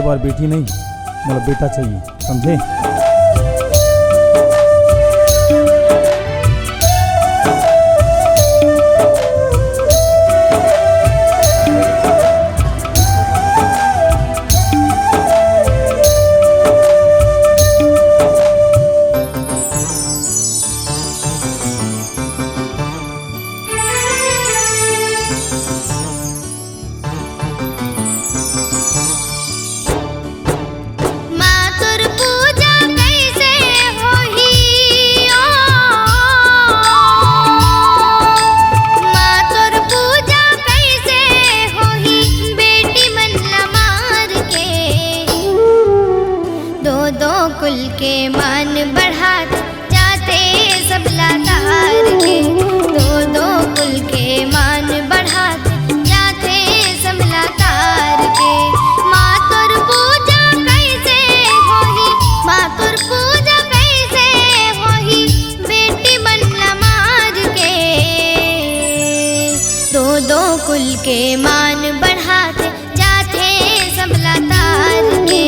बार बेटी नहीं मतलब बेटा चाहिए, समझे। कुल के मान बढ़ात जाते सब लातार के, दो कुल के मान बढ़ात जाते सब लातार के। मातुर पूजा कैसे होही, मातुर पूजा कैसे होही, बेटी बनला मार के। दो कुल के मान बढ़ात जाते सब लातार के,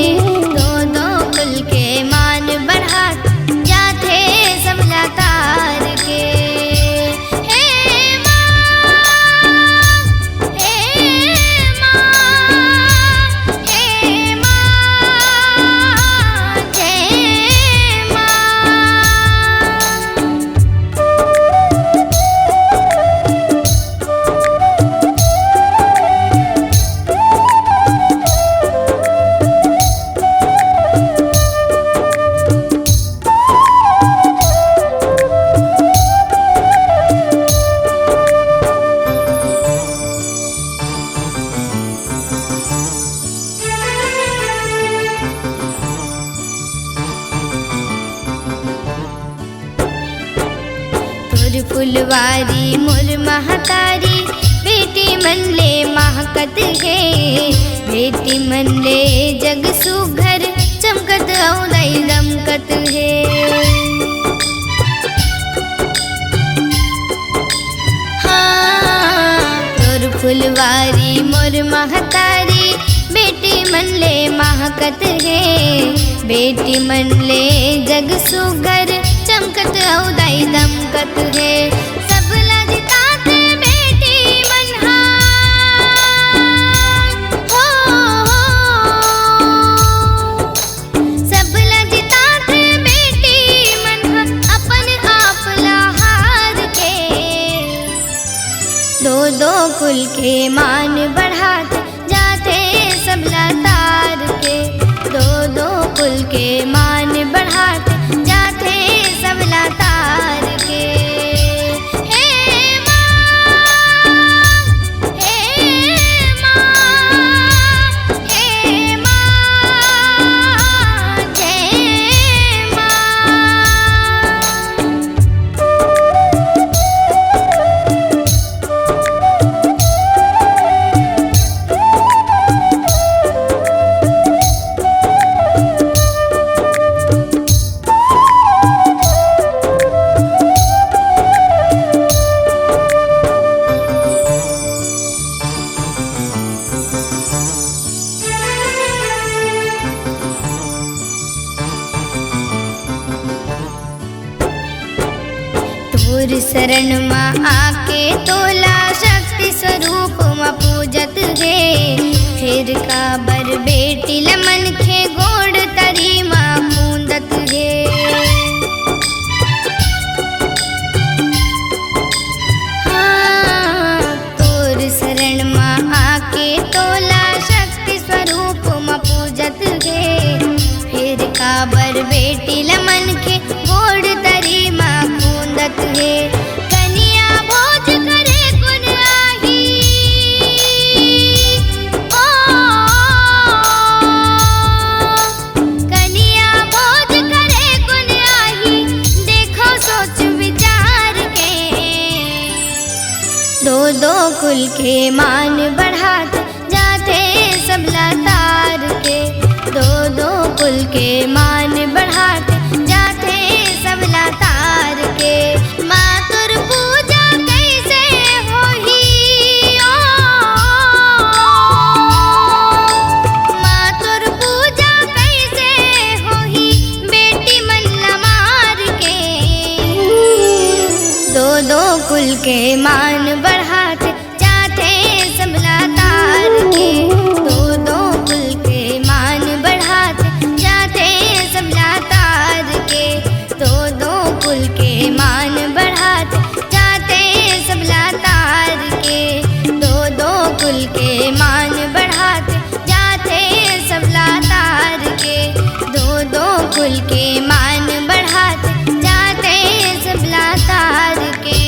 दो कुल के मान बढ़ात जाते सब लातार के। हे माँ, हे माँ, हे माँ, जय माँ। फुलवारी मोर महतारी, बेटी मन ले महकत है, बेटी मन ले जग सुघर चमकत औदई दमकत है। हाँ तोर फुलवारी मोर महतारी, बेटी मन ले महकत है, बेटी मन ले जग सुघर चमकत औदई दमकत है। सब लजतात बेटी मनहा हो, सब लजतात बेटी मनहा अपन आप लहार के। दो कुल के मान बढ़ात जाते सब लातार के, दो कुल के मान बढ़ात जाते सब लातार के। हे माँ, हे माँ, हे माँ, जय माँ। तोर शरण माँ आके तोला शक्ति स्वरूप माँ पूजत है, फिर काबर बेटी लमन खे गोड़ तरी माँ पूंदत है। हाँ तोर शरण माँ आके तोला शक्ति स्वरूप माँ पूजत है, फिर काबर बेटी लमन खे गोड़ तरी माँ पूंदत है। कन्या भोज करे गुण आही, ओ कन्या भोज करे गुण आही, देखो सोच विचार के। दो कुल के मान बढ़ात जाते सब लातार के, दो कुल के मान बढ़ात जाते सब लातार के। मातुर पूजा कैसे होही, ओ मातुर पूजा के मान बढ़ाते जाते सबला तार के, दो दो कुल के मान बढ़ाते जाते सबला तार के, दो दो कुल के मान बढ़ाते जाते सबला तार के, दो दो कुल के मान बढ़ाते जाते सबला तार के, दो दो कुल के मान बढ़ाते जाते सबला तार के।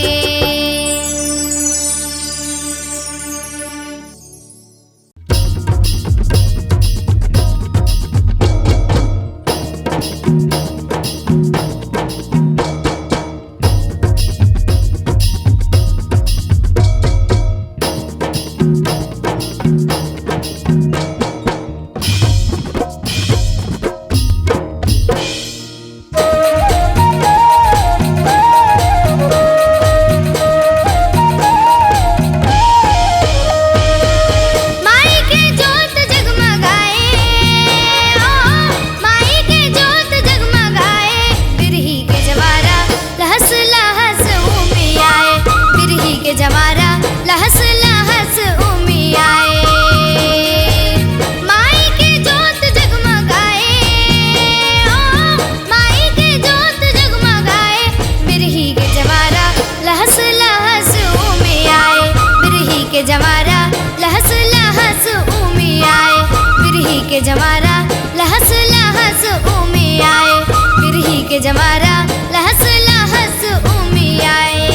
के जमारा लहस लहस उमी आए, बिरही के जमारा लहस लहस उमी आए।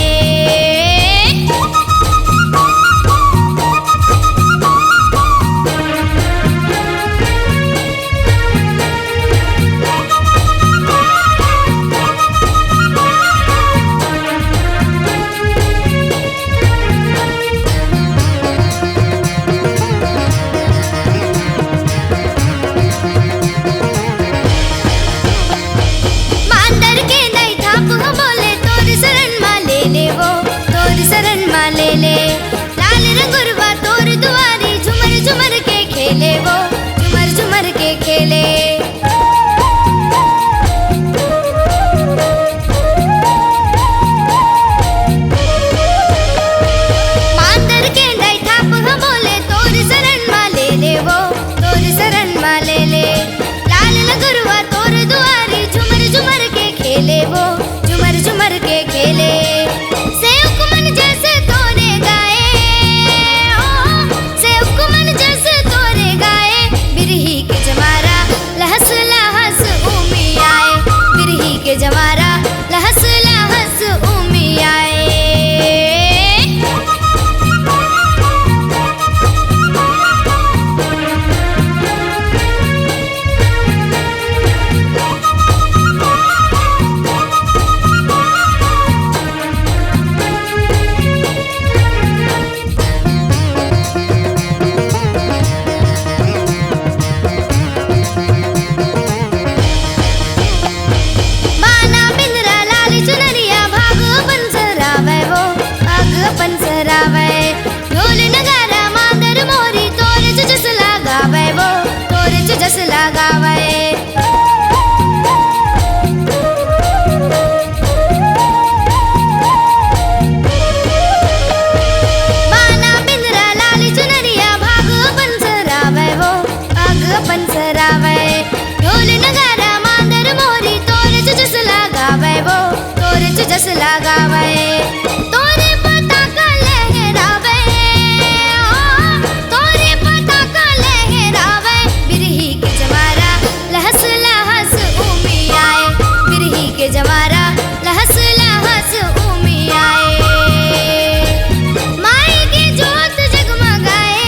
ले लाल रंगुरवा तोर दुआरी झुमर झुमर के खेले, वो झुमर झुमर के खेले। मांदर के दाई थाप हम बोले तोर शरण मा ले ले, वो तोर शरण मा ले ले। लाल रंगुरवा तोर दुआरी झुमर झुमर के खेले, वो झुमर झुमर के खेले। के जमारा लहस लहस उमी आए। ढोल नगारा मांदर मोरी तोर जस लगावे, वो तोर जस लगावे। बाना बिंदरा लाल चुनरिया भाग पंसरावे, वो भाग पंसरावे। ढोल नगारा मांदर मोरी तोर जस लगावे, वो तोर जस लगावे। के जमारा लहस लहस उमी आए। माई के जोत जगमगाए,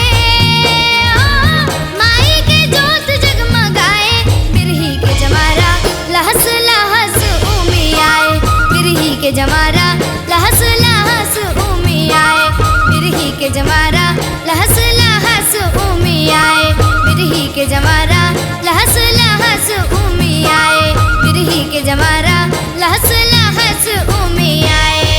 माई के जोत जगमगाए। बिरही के जमारा लहस लहस उमी आए, बिरही के जमारा लहस लहस उमी आए। बिरही के जमारा लहस लहस उमी आए, बिरही के जमारा लहस लहस उमी आए। बिरही के जमारा लहस लहस उमी आए।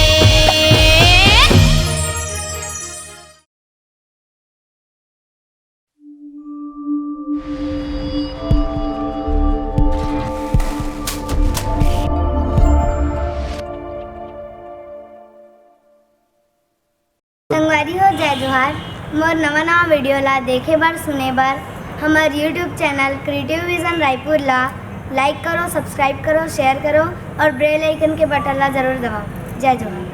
संगवारी हो जय जोहार मोर नवा नवा वीडियो ला देखे बर सुने बर हमार YouTube channel creative vision Raipur ला लाइक करो, सब्सक्राइब करो, शेयर करो और बेल आइकन के बटन ला जरूर दबाओ। जय जोहार।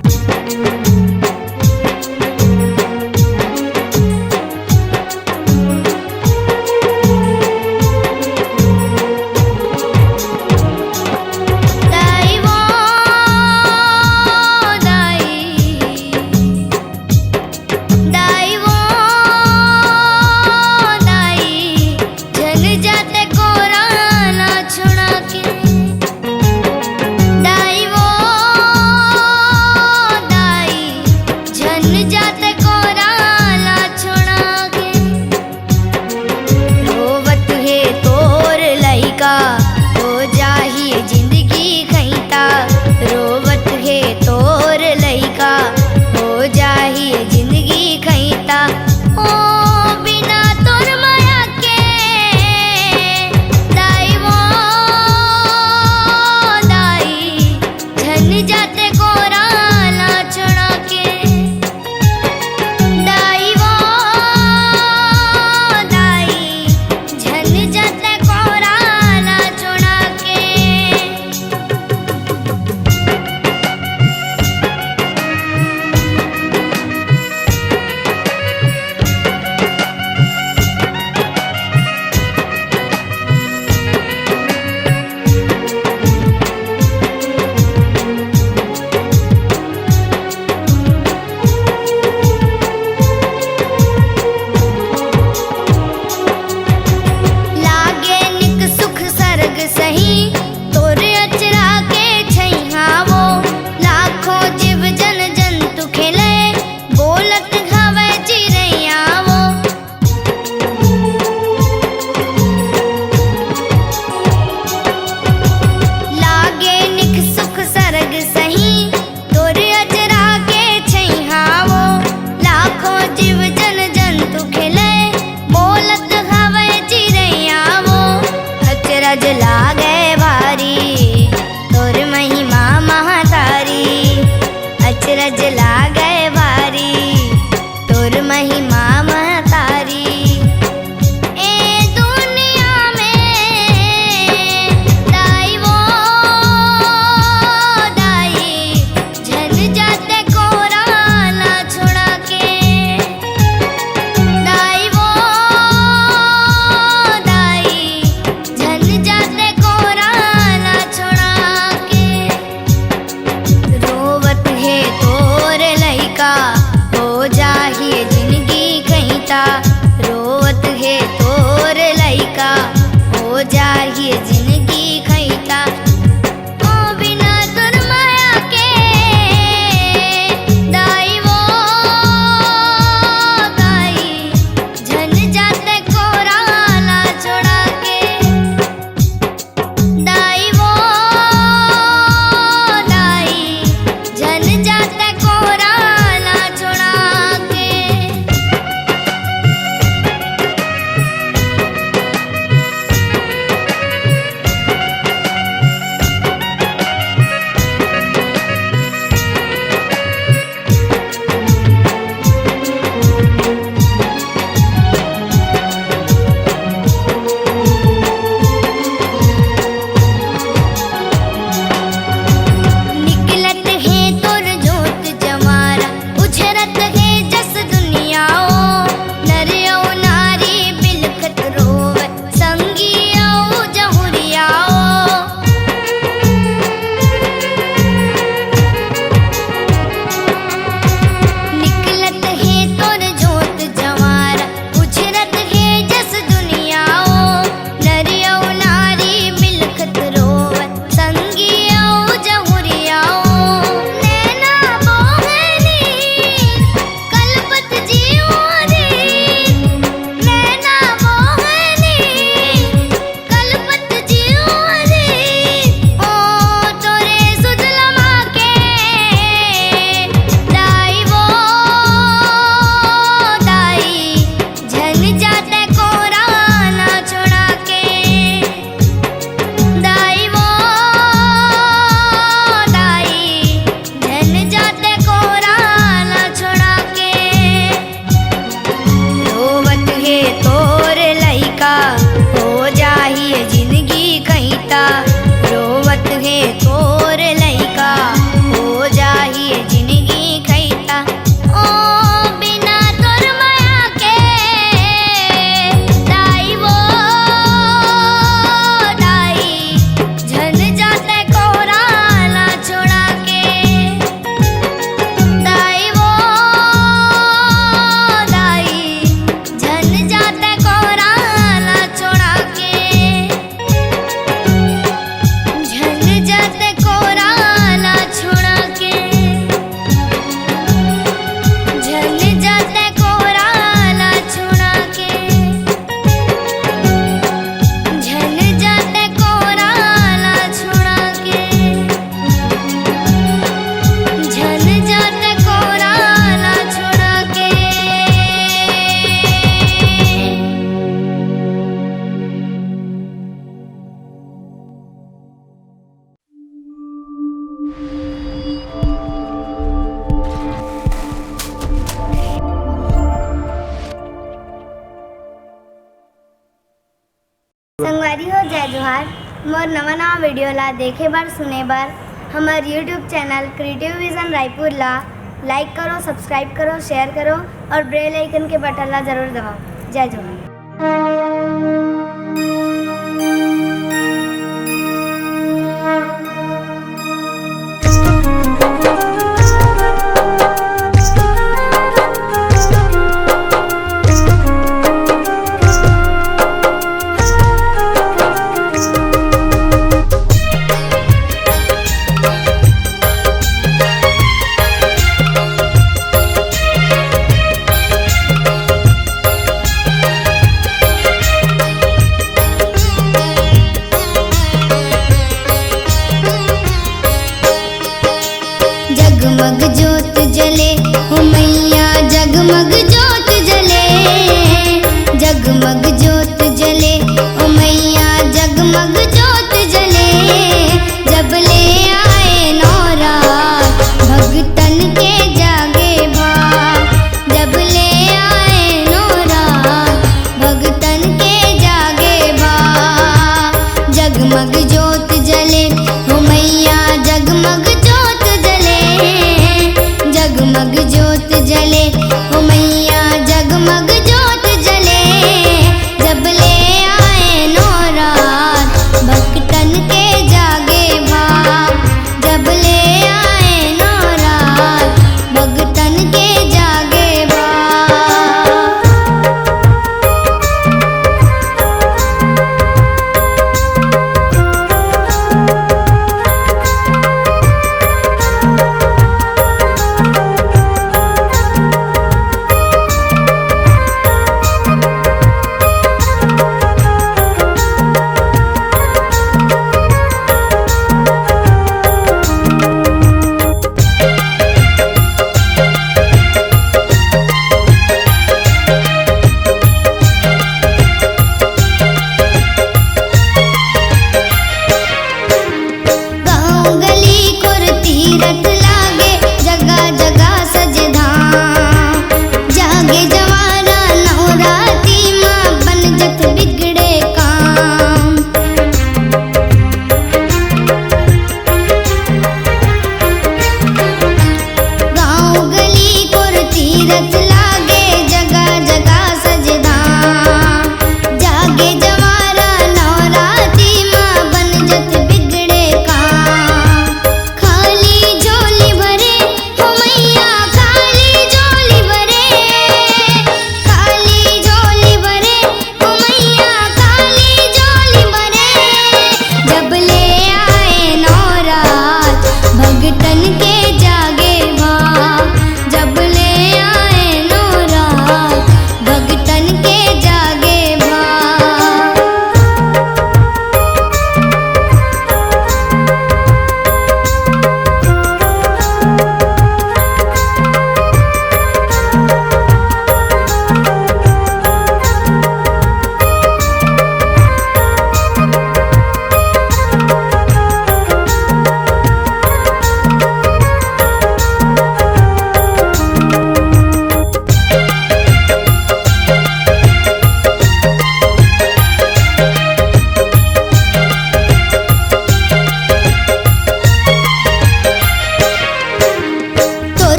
जोहार। मोर नवा नवा वीडियो ला देखे बर सुने बर हमार YouTube channel creative vision Raipur ला लाइक करो, सब्सक्राइब करो, शेयर करो और बेल आइकन के बटन ला जरूर दबाओ। जय जोहार। जगमग ज्योत जले हो मैया, जगमग ज्योत जले, जगमग ज्योत जले ओ मैया, जगमग ज्योत जले। जब ले आए नौरात भगतन के जागे भाग, जब ले आए नौरात भगतन के जागे भाग। जगमग ज्योत जले हो मैया, जगमग ज्योत जले, जगमग ज्योत जले ओ मैया, जगमग ज्योत जले। जब ले आए नौरात भक्तन के जागे भाग, जब ले आए नौरात भक्तन के जागे भाग।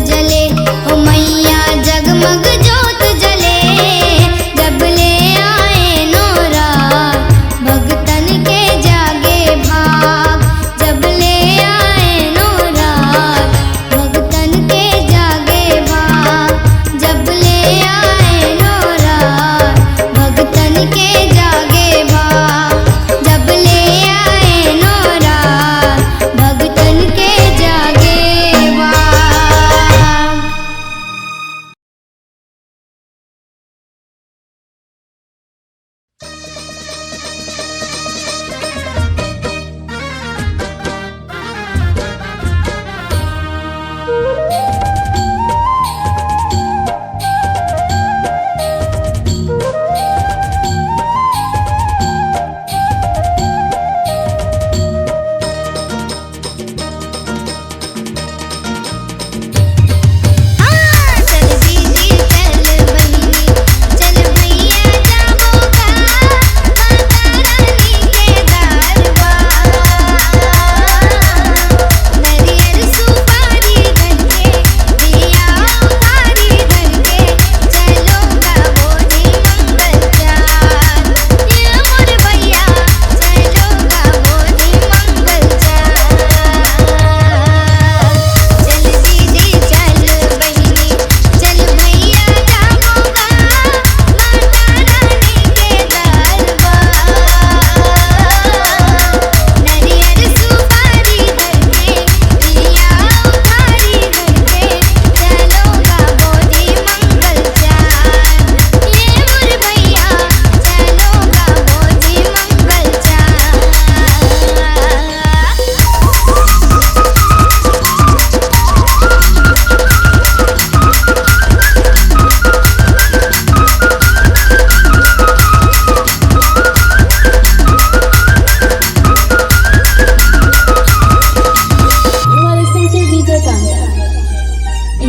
जले ओ मैया, जगमग ज्योत जले। जब ले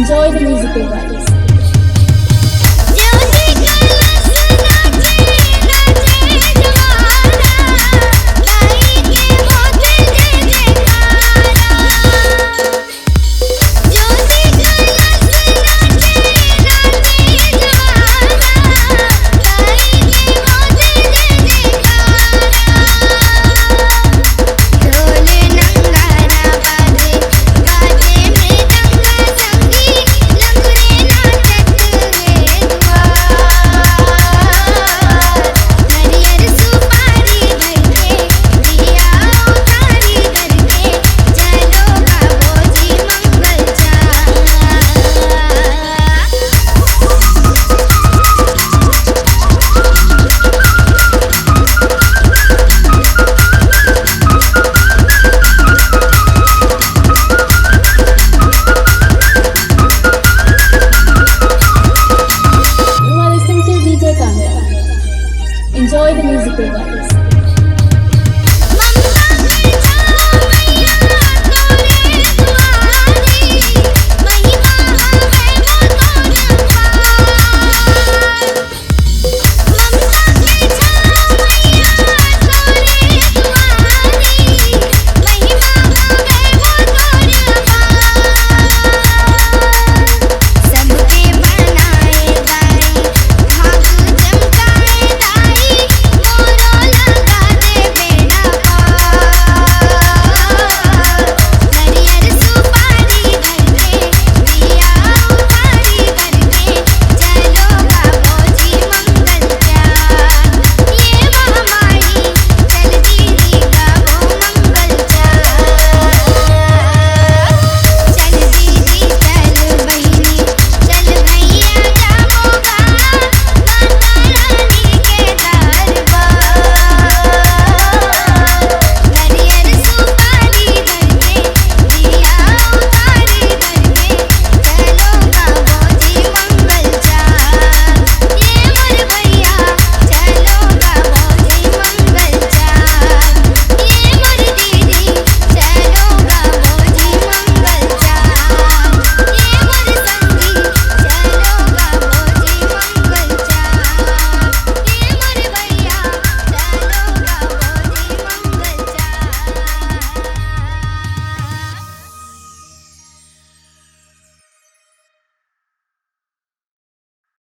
Enjoy the musical vibe.